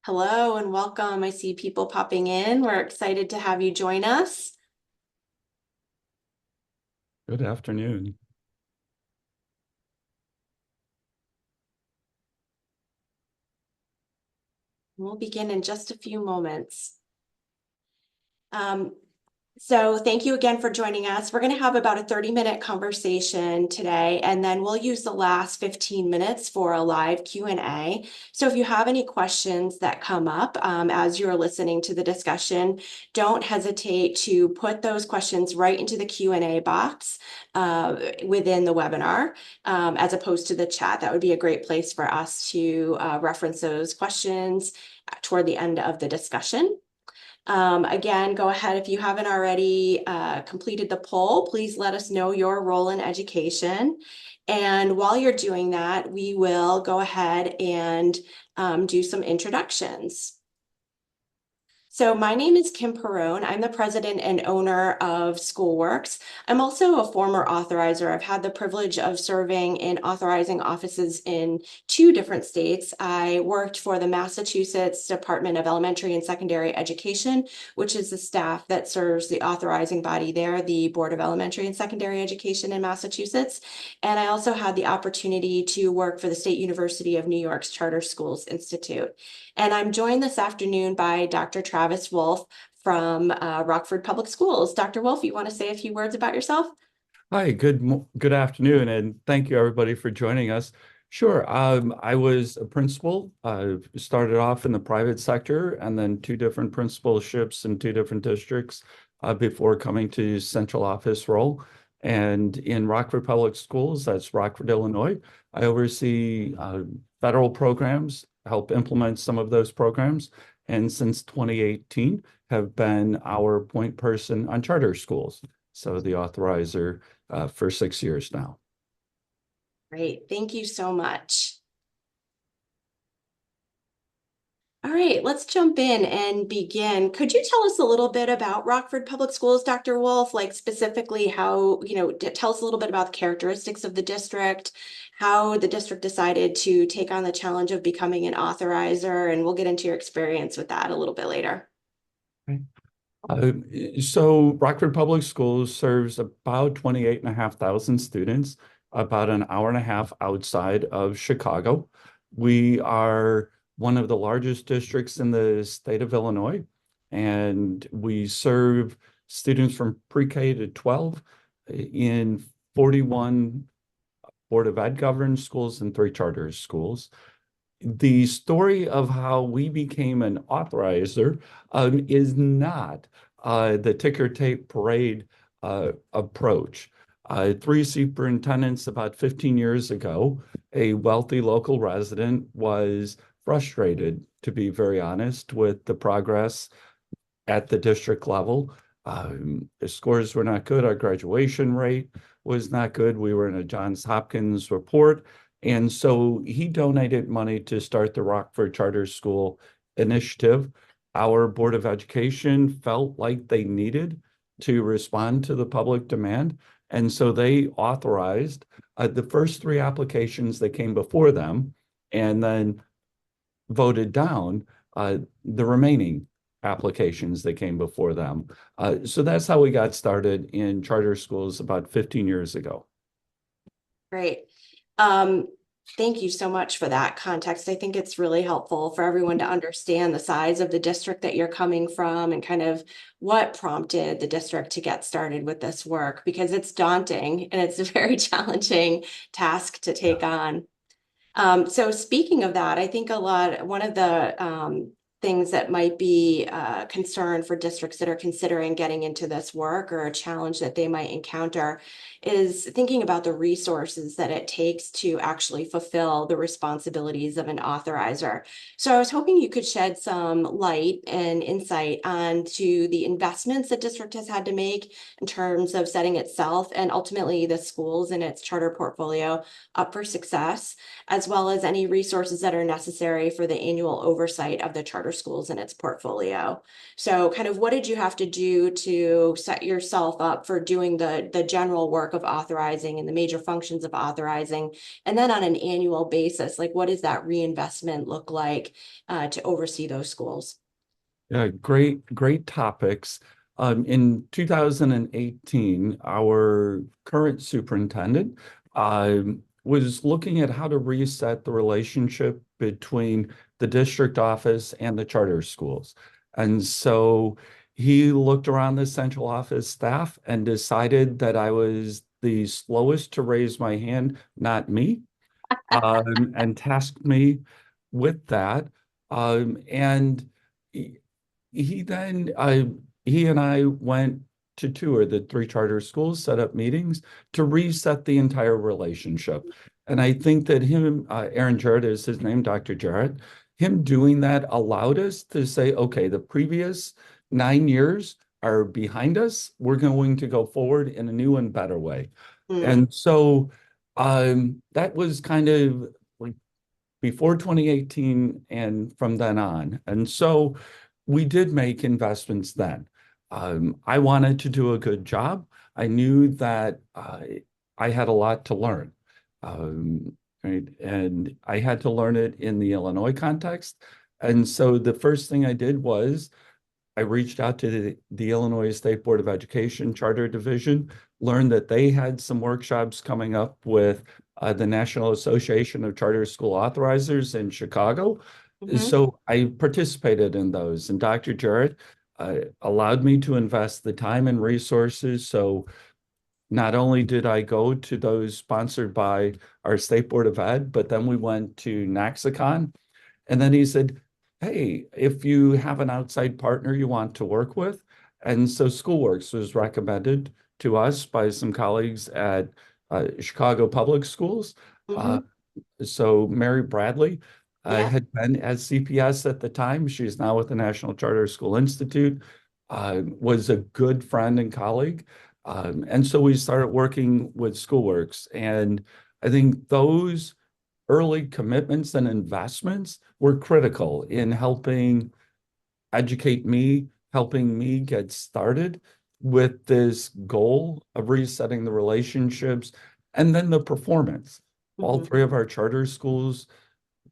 Hello and welcome. I see people popping in. We're excited to have you join us. Good afternoon. We'll begin in just a few moments. So thank you again for joining us. We're going to have about a 30-minute conversation today, and then we'll use the last 15 minutes for a live Q&A. So if you have any questions that come up as you're listening to the discussion, don't hesitate to put those questions right into the Q&A box within the webinar, as opposed to the chat. That would be a great place for us to reference those questions toward the end of the discussion. Again, go ahead if you haven't already completed the poll, please let us know your role in education. And while you're doing that, we will go ahead and do some introductions. So my name is Kim Perron. I'm the president and owner of SchoolWorks. I'm also a former authorizer. I've had the privilege of serving in authorizing offices in 2 different states. I worked for the Massachusetts Department of Elementary and Secondary Education, which is the staff that serves the authorizing body there, the Board of Elementary and Secondary Education in Massachusetts. And I also had the opportunity to work for the State University of New York's Charter Schools Institute. And I'm joined this afternoon by Dr. Travis Woulfe from Rockford Public Schools. Dr. Woulfe, you want to say a few words about yourself? Hi, good afternoon, and thank you everybody for joining us. Sure, I was a principal. I started off in the private sector and then 2 different principalships in 2 different districts before coming to central office role. And in Rockford Public Schools, that's Rockford, Illinois, I oversee federal programs, help implement some of those programs, and since 2018 have been our point person on charter schools. So the authorizer for 6 years now. Great. Thank you so much. All right, let's jump in and begin. Could you tell us a little bit about Rockford Public Schools, Dr. Woulfe, like specifically how, tell us a little bit about the characteristics of the district, how the district decided to take on the challenge of becoming an authorizer, and we'll get into your experience with that a little bit later. Okay. Uh, so Rockford Public Schools serves about 28,500 students, about an hour and a half outside of Chicago. We are one of the largest districts in the state of Illinois, and we serve students from pre-K to 12 in 41 Board of Ed governed schools and 3 charter schools. The story of how we became an authorizer is not the ticker tape parade approach. 3 superintendents about 15 years ago, a wealthy local resident was frustrated, to be very honest, with the progress at the district level. The scores were not good. Our graduation rate was not good. We were in a Johns Hopkins report. And so he donated money to start the Rockford Charter School Initiative. Our Board of Education felt like they needed to respond to the public demand. And so they authorized the first 3 applications that came before them and then voted down the remaining applications that came before them. So that's how we got started in charter schools about 15 years ago. Great. Thank you so much for that context. I think it's really helpful for everyone to understand the size of the district that you're coming from and kind of what prompted the district to get started with this work, because it's daunting and it's a very challenging task to take on. So speaking of that, I think one of the things that might be a concern for districts that are considering getting into this work, or a challenge that they might encounter, is thinking about the resources that it takes to actually fulfill the responsibilities of an authorizer. So I was hoping you could shed some light and insight onto the investments that district has had to make in terms of setting itself and ultimately the schools and its charter portfolio up for success, as well as any resources that are necessary for the annual oversight of the charter schools and its portfolio. So kind of what did you have to do to set yourself up for doing the general work work of authorizing and the major functions of authorizing? And then on an annual basis, like what does that reinvestment look like to oversee those schools? Yeah, great topics. In 2018, our current superintendent was looking at how to reset the relationship between the district office and the charter schools. And so he looked around the central office staff and decided that I was the slowest to raise my hand, not me, and tasked me with that. And he then he and I went to tour the three charter schools, set up meetings to reset the entire relationship. And I think that him, Aaron Jarrett is his name, Dr. Jarrett, him doing that allowed us to say, okay, the previous 9 years are behind us. We're going to go forward in a new and better way. Mm, And so that was kind of like before 2018 and from then on. And so we did make investments then. I wanted to do a good job. I knew that I had a lot to learn. Right? And I had to learn it in the Illinois context. And so the first thing I did was I reached out to the Illinois State Board of Education Charter Division, learned that they had some workshops coming up with the National Association of Charter School Authorizers in Chicago. mhm. So I participated in those, and Dr. Jarrett allowed me to invest the time and resources. So not only did I go to those sponsored by our State Board of Ed, but then we went to Naxicon. And then he said, hey, if you have an outside partner you want to work with. And so SchoolWorks was recommended to us by some colleagues at Chicago Public Schools. Uh, Mhm. so Mary Bradley Yeah. had been at CPS at the time. She's now with the National Charter School Institute, was a good friend and colleague. And so we started working with SchoolWorks. And I think those early commitments and investments were critical in helping educate me, helping me get started with this goal of resetting the relationships and then the performance. All Mhm. three of our charter schools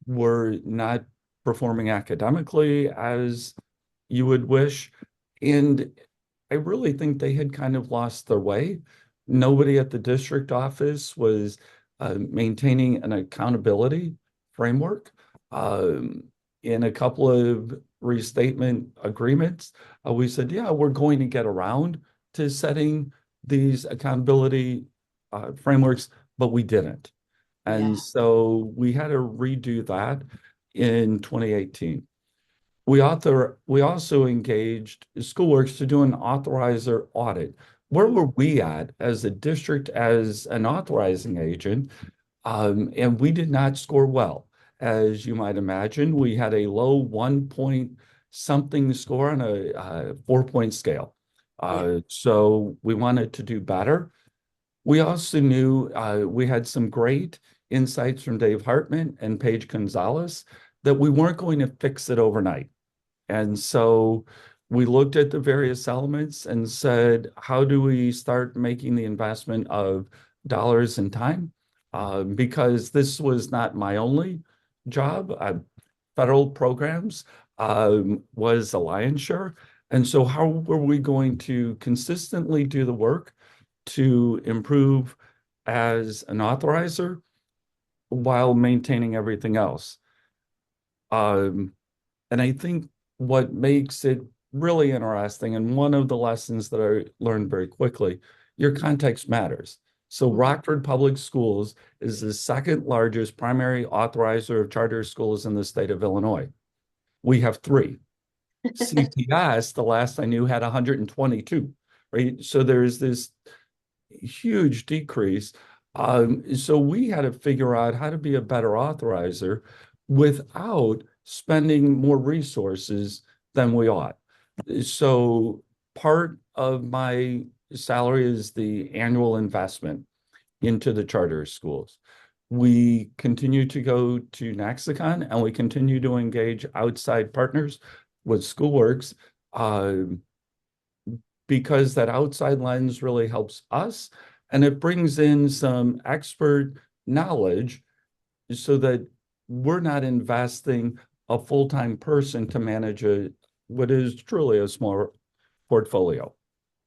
were not performing academically as you would wish. And I really think they had kind of lost their way. Nobody at the district office was maintaining an accountability framework. Um, in a couple of restatement agreements, we said, yeah, we're going to get around to setting these accountability frameworks, but we didn't. And Yeah. so we had to redo that in 2018. We also engaged SchoolWorks to do an authorizer audit. Where Mm, were we at as a district, as an authorizing agent? And we did not score well. As you might imagine, we had a low 1 point something score on a 4 point scale. yeah. So we wanted to do better. We also knew we had some great insights from Dave Hartman and Paige Gonzalez that we weren't going to fix it overnight. And so we looked at the various elements and said, how do we start making the investment of dollars and time? Because this was not my only job. Federal programs was a lion's share. And so how were we going to consistently do the work to improve as an authorizer while maintaining everything else? Um, and I think what makes it really interesting, and one of the lessons that I learned very quickly, your context matters. So Mhm. Rockford Public Schools is the second largest primary authorizer of charter schools in the state of Illinois. We have three. CPS, the last I knew, had 122, right? So there's this huge decrease. So we had to figure out how to be a better authorizer without spending more resources than we ought. So part of my salary is the annual investment into the charter schools. We continue to go to Naxicon and we continue to engage outside partners with SchoolWorks. Uh, because that outside lens really helps us and it brings in some expert knowledge so that we're not investing a full-time person to manage what is truly a small portfolio.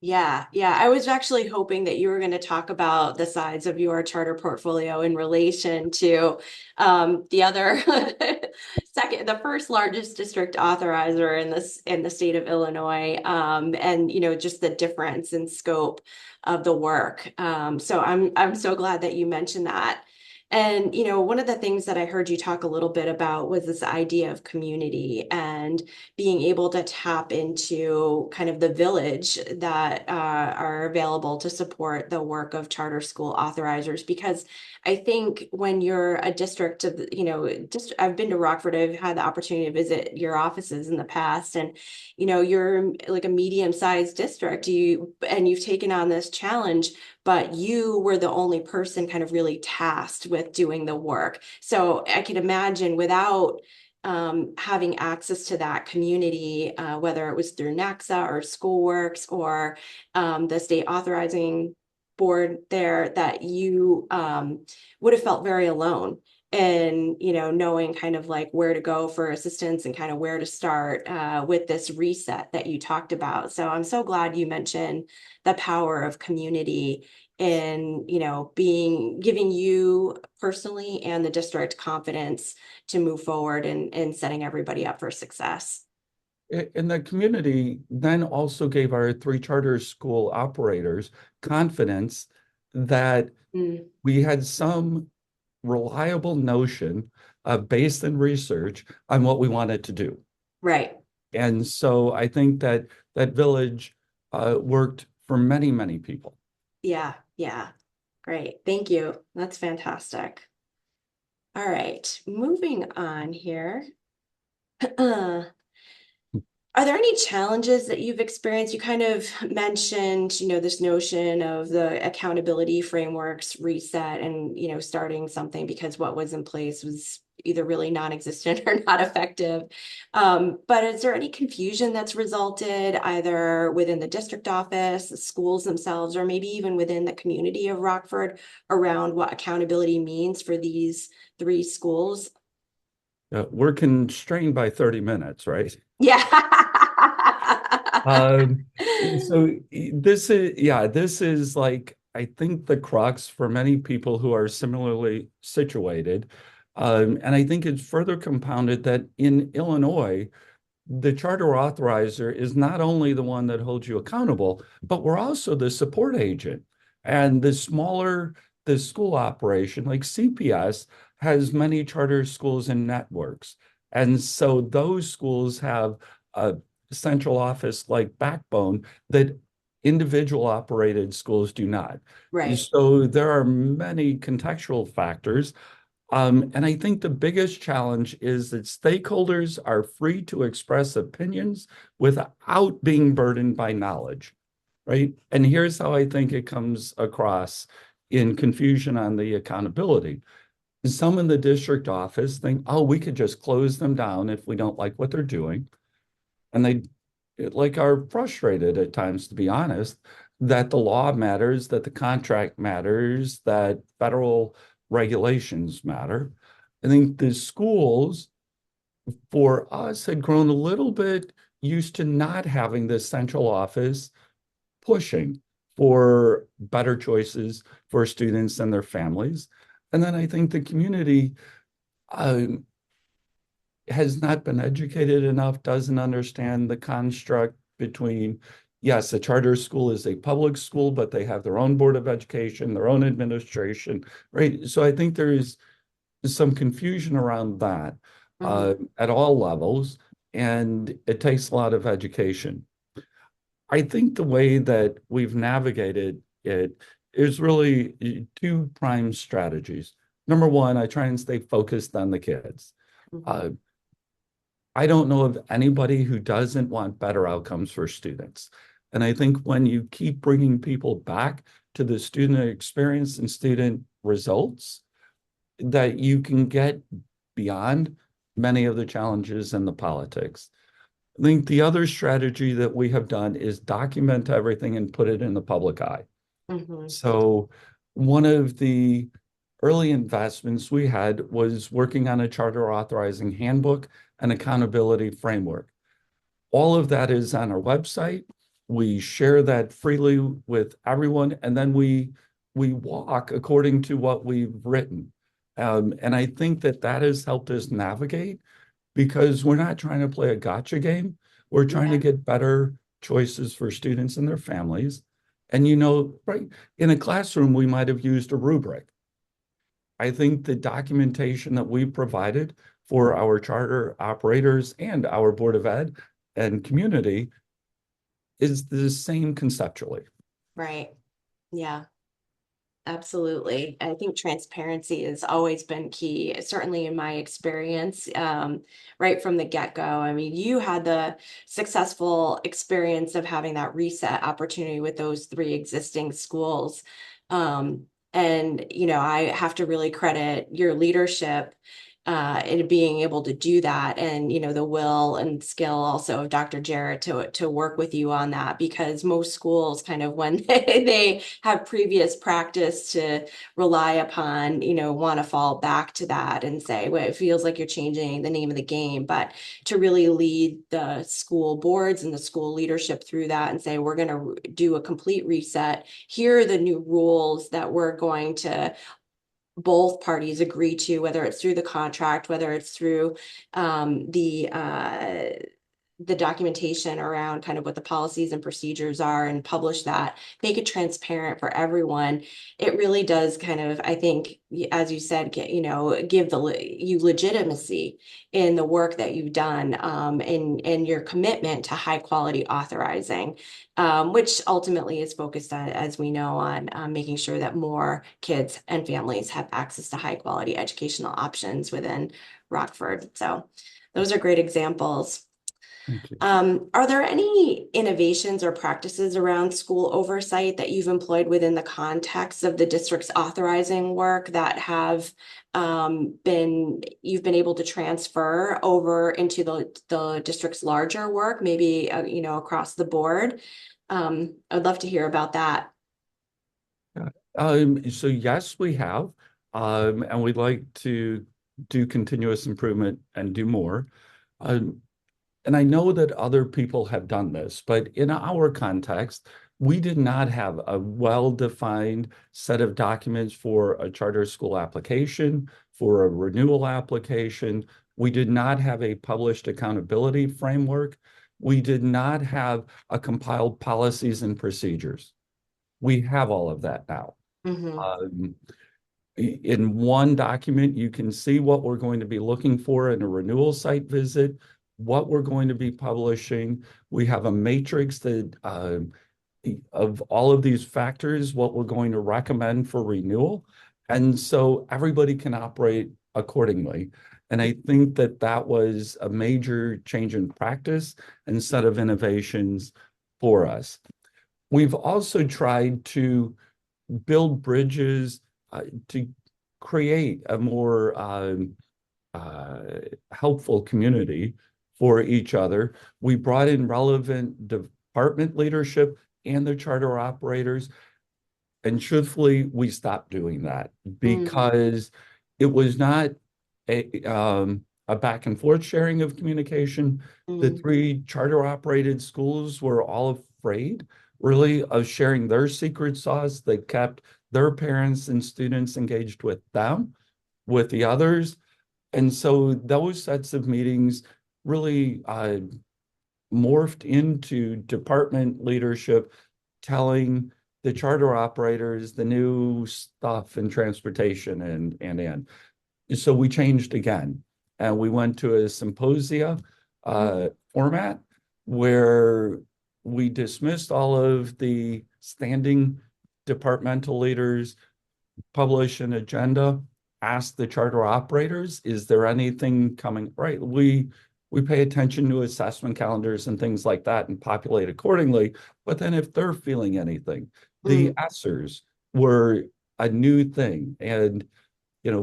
Yeah, yeah. I was actually hoping that you were going to talk about the size of your charter portfolio in relation to the other the first largest district authorizer in the state of Illinois, and just the difference in scope of the work. So I'm so glad that you mentioned that. And one of the things that I heard you talk a little bit about was this idea of community and being able to tap into kind of the village that are available to support the work of charter school authorizers. Because I think when you're a district of, just I've been to Rockford, I've had the opportunity to visit your offices in the past, and you're like a medium-sized district, and you've taken on this challenge, but you were the only person kind of really tasked with doing the work. So I can imagine without having access to that community, whether it was through NACSA or SchoolWorks or the state authorizing board there, that you would have felt very alone. And knowing kind of like where to go for assistance and kind of where to start with this reset that you talked about. So I'm so glad you mentioned the power of community in being giving you personally and the district confidence to move forward and setting everybody up for success. And the community then also gave our three charter school operators confidence that Mm, we had some reliable notion based in research on what we wanted to do. right. And so I think that that village worked for many, many people. Yeah. Yeah. Great. Thank you. That's fantastic. All right. Moving on here. Are there any challenges that you've experienced? You kind of mentioned, this notion of the accountability frameworks reset and, starting something because what was in place was either really non-existent or not effective. But is there any confusion that's resulted either within the district office, the schools themselves, or maybe even within the community of Rockford around what accountability means for these three schools? We're constrained by 30 minutes, right? Yeah. Um, so this is like, I think the crux for many people who are similarly situated. And I think it's further compounded that in Illinois, the charter authorizer is not only the one that holds you accountable, but we're also the support agent. And the smaller the school operation, like CPS, has many charter schools and networks. And so those schools have a central office like backbone that individual operated schools do not. Right. So there are many contextual factors, and I think the biggest challenge is that stakeholders are free to express opinions without being burdened by knowledge, right? And here's how I think it comes across in confusion on the accountability. Some in the district office think, oh, we could just close them down if we don't like what they're doing. And they like are frustrated at times, to be honest, that the law matters, that the contract matters, that federal regulations matter. I think the schools for us had grown a little bit used to not having this central office pushing for better choices for students and their families. And then I think the community uh, has not been educated enough, doesn't understand the construct between, yes, a charter school is a public school, but they have their own board of education, their own administration, right? So I think there is some confusion around that Mhm. at all levels, and it takes a lot of education. I think the way that we've navigated it is really two prime strategies. Number one, I try and stay focused on the kids. Mhm. Uh, I don't know of anybody who doesn't want better outcomes for students. And I think when you keep bringing people back to the student experience and student results, that you can get beyond many of the challenges and the politics. I think the other strategy that we have done is document everything and put it in the public eye. Mhm. So one of the early investments we had was working on a charter authorizing handbook and accountability framework. All of that is on our website. We share that freely with everyone, and then we walk according to what we've written. And I think that that has helped us navigate because we're not trying to play a gotcha game. We're trying to Yeah. get better choices for students and their families. And right, in a classroom, we might have used a rubric. I think the documentation that we provided for our charter operators and our Board of Ed and community is the same conceptually. Right. Yeah. Absolutely. I think transparency has always been key, certainly in my experience, right from the get-go. I mean, you had the successful experience of having that reset opportunity with those three existing schools. And, I have to really credit your leadership in being able to do that, and the will and skill also of Dr. Jarrett to work with you on that, because most schools kind of, when they have previous practice to rely upon, want to fall back to that and say, well, it feels like you're changing the name of the game. But to really lead the school boards and the school leadership through that and say, we're going to do a complete reset. Here are the new rules that we're going to both parties agree to, whether it's through the contract, whether it's through the documentation around kind of what the policies and procedures are, and publish that, make it transparent for everyone. It really does kind of, I think, as you said, give you legitimacy in the work that you've done, and your commitment to high quality authorizing, which ultimately is focused on, as we know, on making sure that more kids and families have access to high quality educational options within Rockford. So those are great examples. Thank you. Are there any innovations or practices around school oversight that you've employed within the context of the district's authorizing work that have you've been able to transfer over into the district's larger work, maybe across the board? I'd love to hear about that. Yeah. So yes, we have, and we'd like to do continuous improvement and do more. Um, and I know that other people have done this, but in our context, we did not have a well-defined set of documents for a charter school application, for a renewal application. We did not have a published accountability framework. We did not have a compiled policies and procedures. We have all of that now. Hmm. Um, in one document, you can see what we're going to be looking for in a renewal site visit, what we're going to be publishing. We have a matrix that of all of these factors, what we're going to recommend for renewal. And so everybody can operate accordingly. And I think that that was a major change in practice and set of innovations for us. We've also tried to build bridges to create a more uh, helpful community for each other. We brought in relevant department leadership and the charter operators. And truthfully, we stopped doing that Mm. because it was not a back and forth sharing of communication. The Mm. three charter operated schools were all afraid, really, of sharing their secret sauce that kept their parents and students engaged with them, with the others. And so those sets of meetings really morphed into department leadership telling the charter operators the new stuff in transportation and so we changed again, and we went to a symposia format where we dismissed all of the standing departmental leaders, publish an agenda, ask the charter operators, is there anything coming? Right. We pay attention to assessment calendars and things like that and populate accordingly. But then if they're feeling anything, the Mm. ESSERs were a new thing. And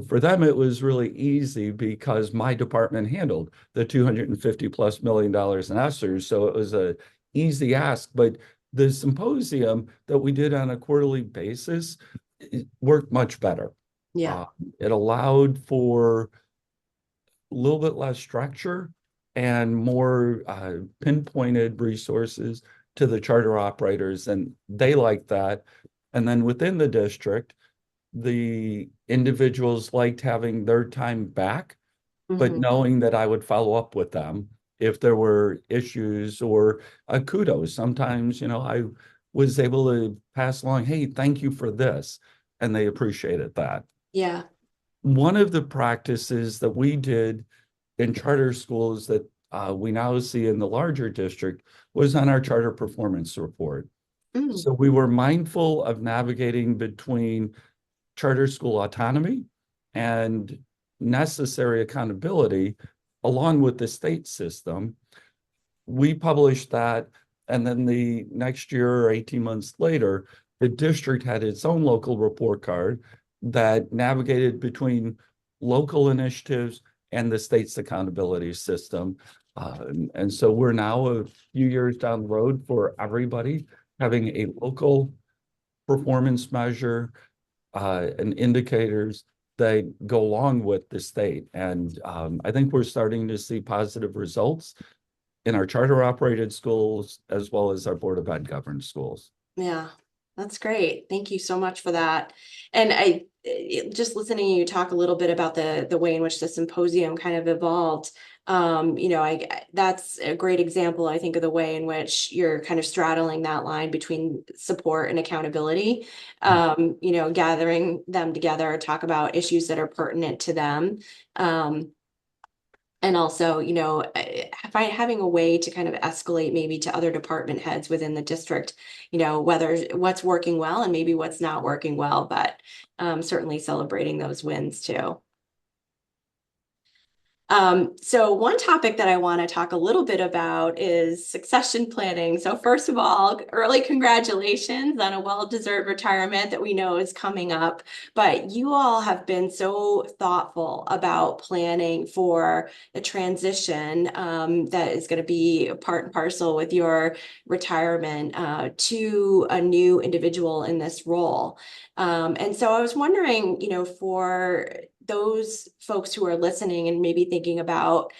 for them, it was really easy because my department handled the 250 plus $1 million in ESSERs. So it was a easy ask, but the symposium that we did on a quarterly basis, it worked much better. Yeah. Uh, it allowed for a little bit less structure and more pinpointed resources to the charter operators, and they like that. And then within the district, the individuals liked having their time back, but Mhm. knowing that I would follow up with them if there were issues or kudos. Sometimes, I was able to pass along, hey, thank you for this. And they appreciated that. Yeah. One of the practices that we did in charter schools that we now see in the larger district was on our charter performance report. Mm. So we were mindful of navigating between charter school autonomy and necessary accountability along with the state system. We published that, and then the next year or 18 months later, the district had its own local report card that navigated between local initiatives and the state's accountability system. And so we're now a few years down the road for everybody having a local performance measure and indicators that go along with the state. And I think we're starting to see positive results in our charter operated schools as well as our Board of Ed governed schools. Yeah, that's great. Thank you so much for that. And just listening to you talk a little bit about the way in which the symposium kind of evolved. That's a great example, I think, of the way in which you're kind of straddling that line between support and accountability. Gathering them together, talk about issues that are pertinent to them. Um, and also, having a way to kind of escalate maybe to other department heads within the district, whether what's working well and maybe what's not working well, but certainly celebrating those wins too. So one topic that I want to talk a little bit about is succession planning. So first of all, early congratulations on a well-deserved retirement that we know is coming up. But you all have been so thoughtful about planning for the transition that is going to be part and parcel with your retirement to a new individual in this role. And so I was wondering, for those folks who are listening and maybe thinking about,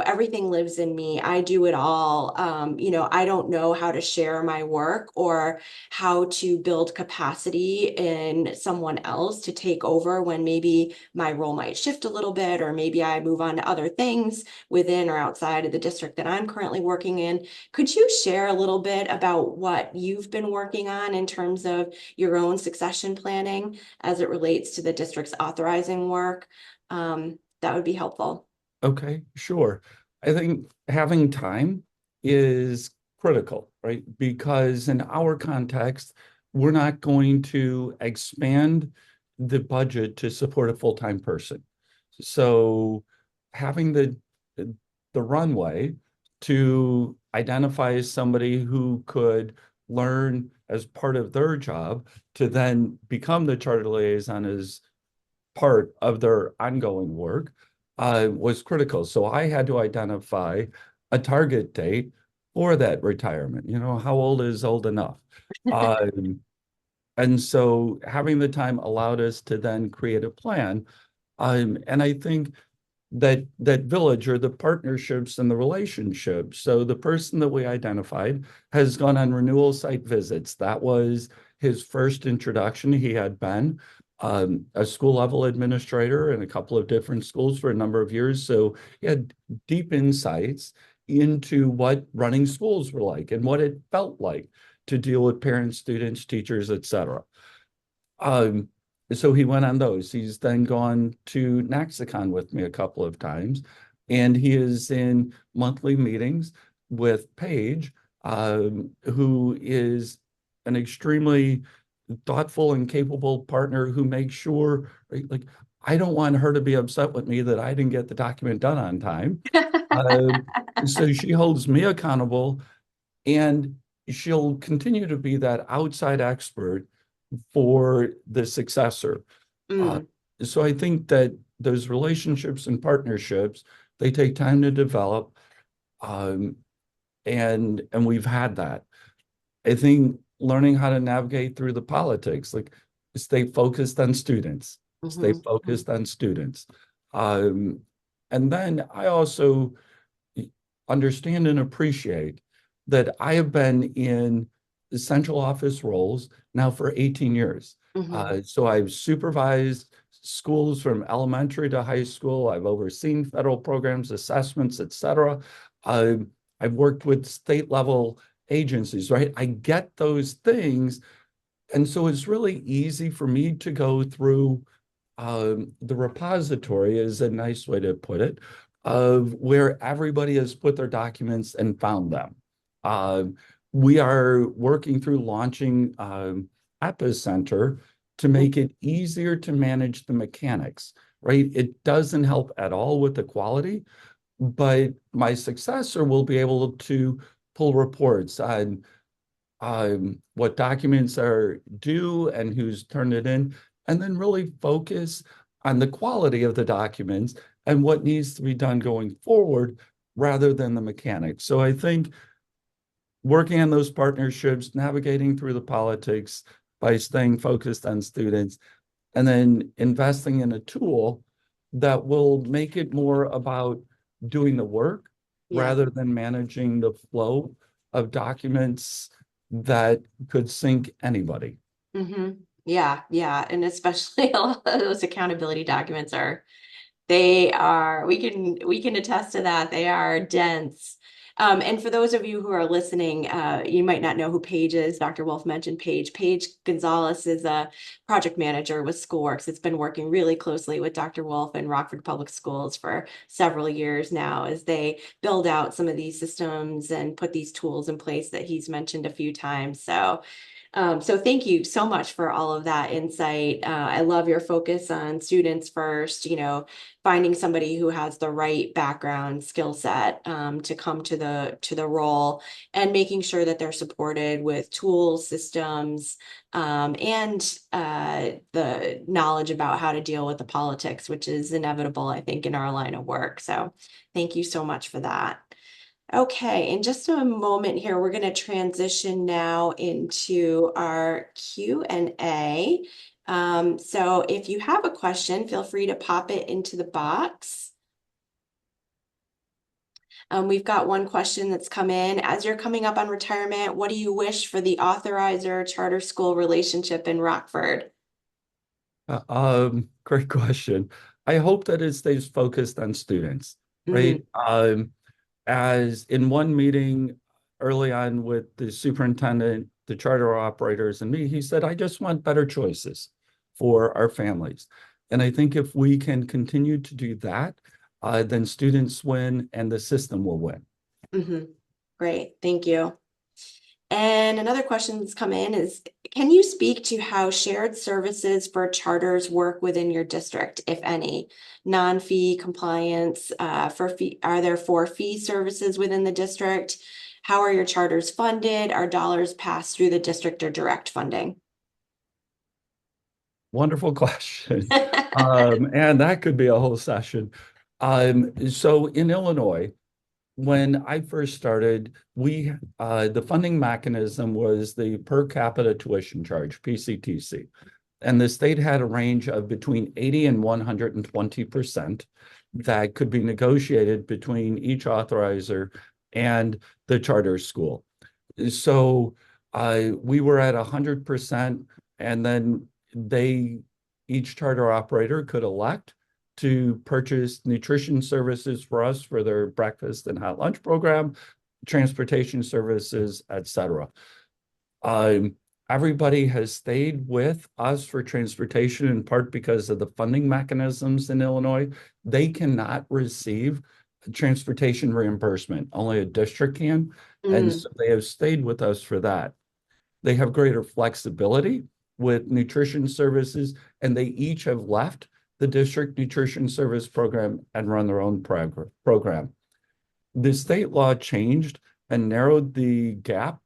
everything lives in me. I do it all. I don't know how to share my work or how to build capacity in someone else to take over when maybe my role might shift a little bit, or maybe I move on to other things within or outside of the district that I'm currently working in. Could you share a little bit about what you've been working on in terms of your own succession planning as it relates to the district's authorizing work? That would be helpful. Okay, sure. I think having time is critical, right? Because in our context, we're not going to expand the budget to support a full-time person. So having the runway to identify somebody who could learn as part of their job to then become the charter liaison as part of their ongoing work was critical. So I had to identify a target date for that retirement. How old is old enough? And so having the time allowed us to then create a plan. And I think that village or the partnerships and the relationships. So the person that we identified has gone on renewal site visits. That was his first introduction. He had been a school level administrator in a couple of different schools for a number of years. So he had deep insights into what running schools were like and what it felt like to deal with parents, students, teachers, etc. Um, so he went on those. He's then gone to Naxicon with me a couple of times, and he is in monthly meetings with Paige, who is an extremely thoughtful and capable partner who makes sure, right, like, I don't want her to be upset with me that I didn't get the document done on time. Uh, so she holds me accountable, and she'll continue to be that outside expert for the successor. Uh, Mm, so I think that those relationships and partnerships, they take time to develop, um, and we've had that. I think learning how to navigate through the politics, like stay focused on students, stay Mhm. focused on students. Um, and then I also understand and appreciate that I have been in the central office roles now for 18 years. Mhm. So I've supervised schools from elementary to high school. I've overseen federal programs, assessments, et cetera. I've worked with state level agencies, right? I get those things. And so it's really easy for me to go through the repository is a nice way to put it, of where everybody has put their documents and found them. Uh, we are working through launching Epicenter to make it easier to manage the mechanics, right? It doesn't help at all with the quality, but my successor will be able to pull reports on what documents are due and who's turned it in, and then really focus on the quality of the documents and what needs to be done going forward rather than the mechanics. So I think working on those partnerships, navigating through the politics by staying focused on students, and then investing in a tool that will make it more about doing the work Yeah. rather than managing the flow of documents that could sink anybody. Yeah, yeah. And especially a lot of those accountability documents they are, we can attest to that. They are dense. And for those of you who are listening, you might not know who Paige is. Dr. Wolf mentioned Paige. Paige Gonzalez is a project manager with SchoolWorks. It's been working really closely with Dr. Wolf and Rockford Public Schools for several years now as they build out some of these systems and put these tools in place that he's mentioned a few times. So thank you so much for all of that insight. I love your focus on students first, finding somebody who has the right background skill set to come to the role and making sure that they're supported with tools, systems, and the knowledge about how to deal with the politics, which is inevitable, I think, in our line of work. So thank you so much for that. Okay, in just a moment here, we're going to transition now into our Q&A. So if you have a question, feel free to pop it into the box. We've got one question that's come in. As you're coming up on retirement, what do you wish for the authorizer charter school relationship in Rockford? Great question. I hope that it stays focused on students, Hmm. right? As in one meeting early on with the superintendent, the charter operators, and me, he said, I just want better choices for our families. And I think if we can continue to do that, then students win and the system will win. Hmm. Great, thank you. And another question that's come in is, can you speak to how shared services for charters work within your district, if any? Non-fee compliance, are there for fee services within the district? How are your charters funded? Are dollars passed through the district or direct funding? Wonderful question. And that could be a whole session. So in Illinois, when I first started, we the funding mechanism was the per capita tuition charge, PCTC. And the state had a range of between 80 and 120% that could be negotiated between each authorizer and the charter school. So we were at 100%, and then each charter operator could elect to purchase nutrition services for us for their breakfast and hot lunch program, transportation services, et cetera. Um, Everybody has stayed with us for transportation in part because of the funding mechanisms in Illinois. They cannot receive transportation reimbursement, only a district can. And Mm, so they have stayed with us for that. They have greater flexibility with nutrition services, and they each have left the district nutrition service program and run their own program. The state law changed and narrowed the gap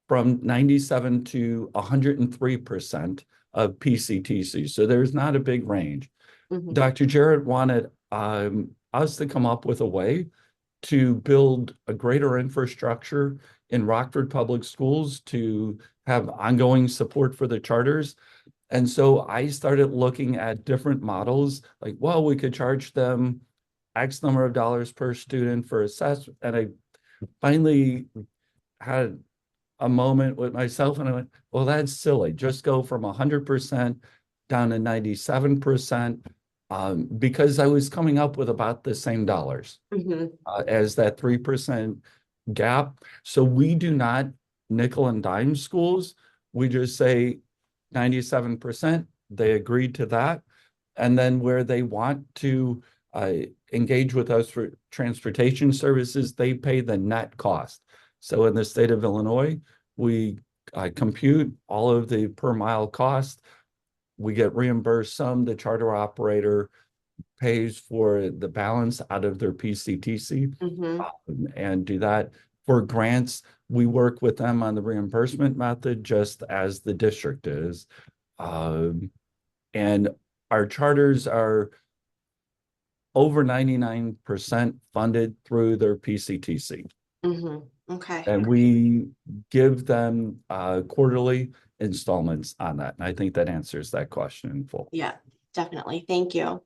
from 97 to 103% of PCTC. So there's not a big range. mhm. Dr. Jarrett wanted us to come up with a way to build a greater infrastructure in Rockford Public Schools to have ongoing support for the charters. And so I started looking at different models, like, well, we could charge them X number of dollars per student for assessment. And I finally had a moment with myself and I went, well, that's silly. Just go from 100% down to 97%, because I was coming up with about the same dollars Mhm. as that 3% gap. So we do not nickel and dime schools. We just say 97%. They agreed to that. And then where they want to engage with us for transportation services, they pay the net cost. So in the state of Illinois, we compute all of the per mile cost. We get reimbursed some. The charter operator pays for the balance out of their PCTC, Mhm. and do that. For grants, we work with them on the reimbursement method, just as the district is. And our charters are over 99% funded through their PCTC. Mhm. Okay. And we give them quarterly installments on that. And I think that answers that question in full. Yeah, definitely. Thank you.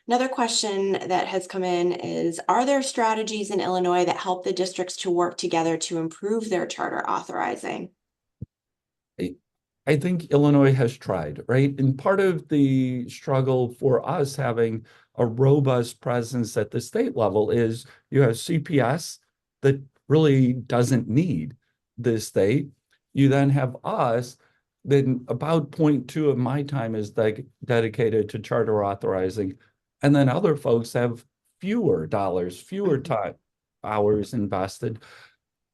Another question that has come in is, are there strategies in Illinois that help the districts to work together to improve their charter authorizing? I think Illinois has tried, right? And part of the struggle for us having a robust presence at the state level is you have CPS that really doesn't need the state. You then have us, then about 0.2 of my time is dedicated to charter authorizing. And then other folks have fewer dollars, fewer time hours invested.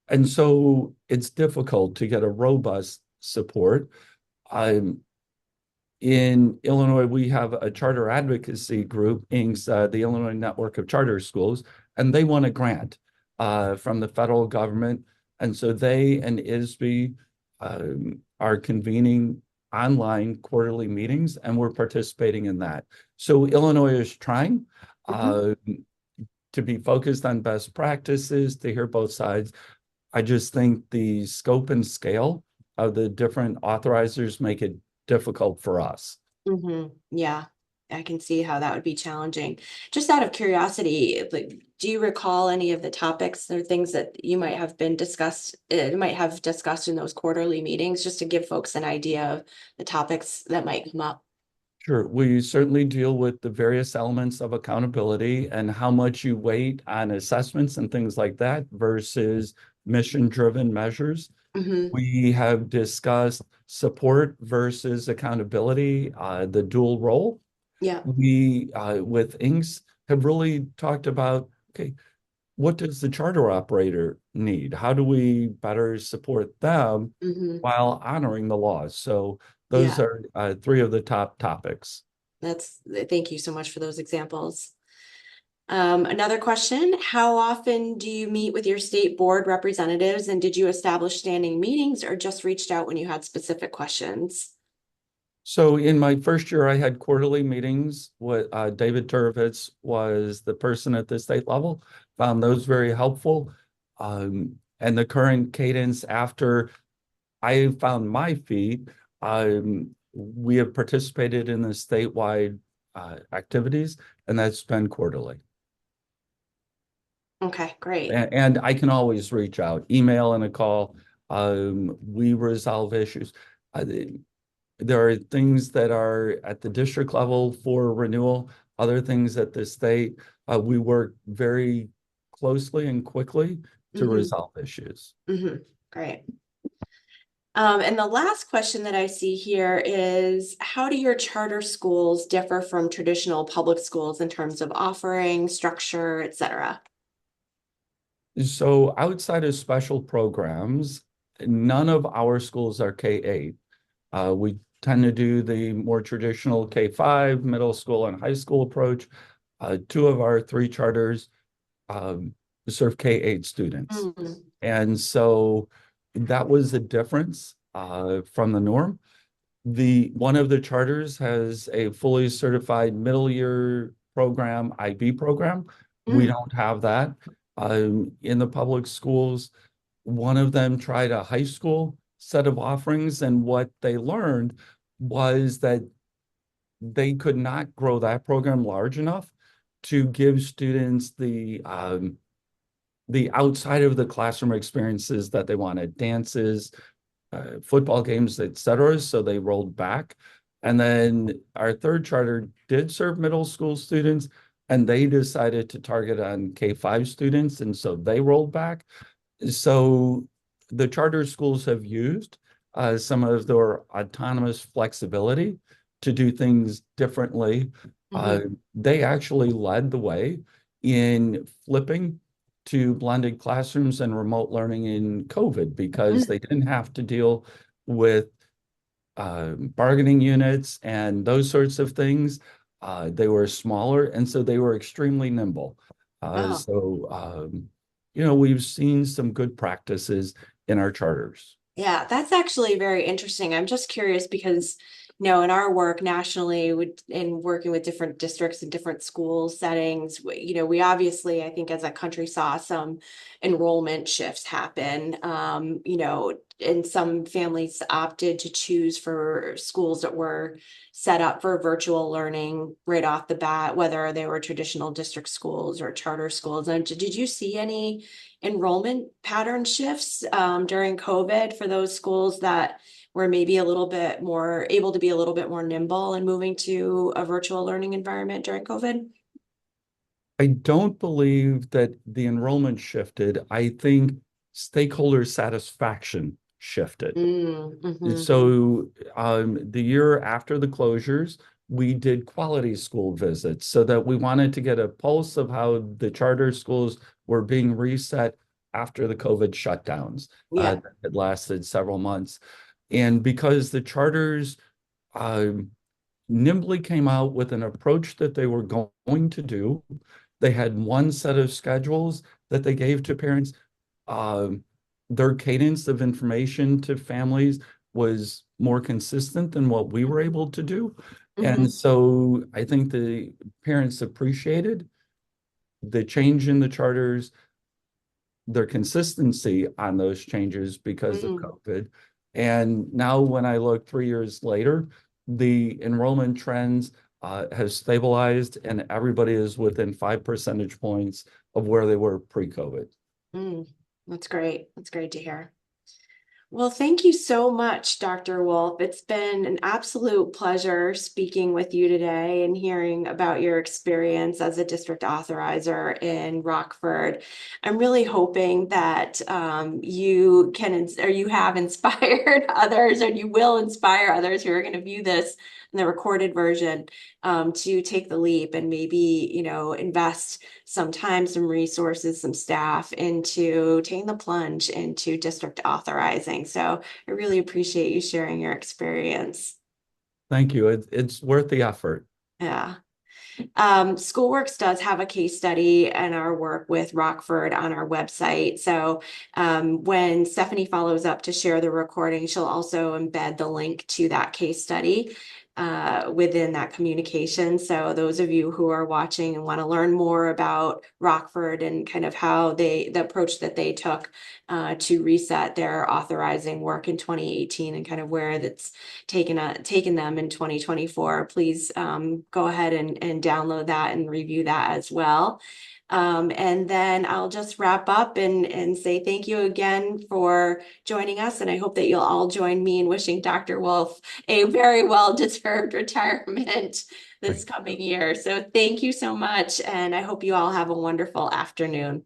And so it's difficult to get a robust support. I'm in Illinois, we have a charter advocacy group, INCS, the Illinois Network of Charter Schools, and they won a grant from the federal government. And so they and ISB are convening online quarterly meetings, and we're participating in that. So Illinois is trying to be focused on best practices, to hear both sides. I just think the scope and scale of the different authorizers make it difficult for us. Yeah, I can see how that would be challenging. Just out of curiosity, like, do you recall any of the topics or things that you might have discussed in those quarterly meetings, just to give folks an idea of the topics that might come up? Sure, we certainly deal with the various elements of accountability and how much you weight on assessments and things like that versus mission-driven measures. Hmm. We have discussed support versus accountability, the dual role. Yeah. We, with INCS, have really talked about, okay, what does the charter operator need? How do we better support them Hmm. while honoring the laws? So those Yeah. are three of the top topics. Thank you so much for those examples. Another question, how often do you meet with your state board representatives, and did you establish standing meetings or just reached out when you had specific questions? So in my first year, I had quarterly meetings with David Turovitz was the person at the state level, found those very helpful. And the current cadence after I found my feet, we have participated in the statewide activities, and that's been quarterly. Okay, great. And I can always reach out, email and a call. We resolve issues. Uh, there are things that are at the district level for renewal, other things at the state. We work very closely and quickly to Hmm. resolve issues. Great. And the last question that I see here is, how do your charter schools differ from traditional public schools in terms of offering, structure, et cetera? So outside of special programs, none of our schools are K-8. We tend to do the more traditional K-5, middle school and high school approach. Two of our three charters serve K-8 students. Mm. And so that was the difference from the norm. One of the charters has a fully certified middle year program, IB program. We Mm. don't have that. In the public schools. One of them tried a high school set of offerings, and what they learned was that they could not grow that program large enough to give students the outside of the classroom experiences that they wanted, dances, football games, etc. So they rolled back. And then our third charter did serve middle school students, and they decided to target on K-5 students, and so they rolled back. So the charter schools have used some of their autonomous flexibility to do things differently. Uh, Mhm. they actually led the way in flipping to blended classrooms and remote learning in COVID because they didn't have to deal with bargaining units and those sorts of things. They were smaller, and so they were extremely nimble. Uh, Oh. so, um, we've seen some good practices in our charters. Yeah, that's actually very interesting. I'm just curious because, in our work nationally, in working with different districts and different school settings, we obviously, I think as a country saw some enrollment shifts happen. And some families opted to choose for schools that were set up for virtual learning right off the bat, whether they were traditional district schools or charter schools. And did you see any enrollment pattern shifts during COVID for those schools that were maybe a little bit more able to be a little bit more nimble and moving to a virtual learning environment during COVID? I don't believe that the enrollment shifted. I think stakeholder satisfaction shifted. Mm-hmm. So the year after the closures, we did quality school visits so that we wanted to get a pulse of how the charter schools were being reset after the COVID shutdowns Yeah. that had lasted several months. And because the charters um, nimbly came out with an approach that they were going to do, they had one set of schedules that they gave to parents. um, their cadence of information to families was more consistent than what we were able to do. And Mm-hmm. so I think the parents appreciated the change in the charters, their consistency on those changes because of Mm. COVID. And now when I look 3 years later, the enrollment trends have stabilized and everybody is within 5 percentage points of where they were pre-COVID. Mm. That's great. That's great to hear. Well, thank you so much, Dr. Woulfe. It's been an absolute pleasure speaking with you today and hearing about your experience as a district authorizer in Rockford. I'm really hoping that you can, or you have inspired others, or you will inspire others who are going to view this in the recorded version to take the leap and maybe, invest some time, some resources, some staff into taking the plunge into district authorizing. So I really appreciate you sharing your experience. Thank you. It's worth the effort. Yeah. SchoolWorks does have a case study and our work with Rockford on our website. So when Stephanie follows up to share the recording, she'll also embed the link to that case study within that communication. So those of you who are watching and want to learn more about Rockford and kind of how the approach that they took to reset their authorizing work in 2018 and kind of where that's taken them in 2024, please go ahead and download that and review that as well. And then I'll just wrap up and say thank you again for joining us. And I hope that you'll all join me in wishing Dr. Woulfe a very well-deserved retirement this coming year. So thank you so much. And I hope you all have a wonderful afternoon.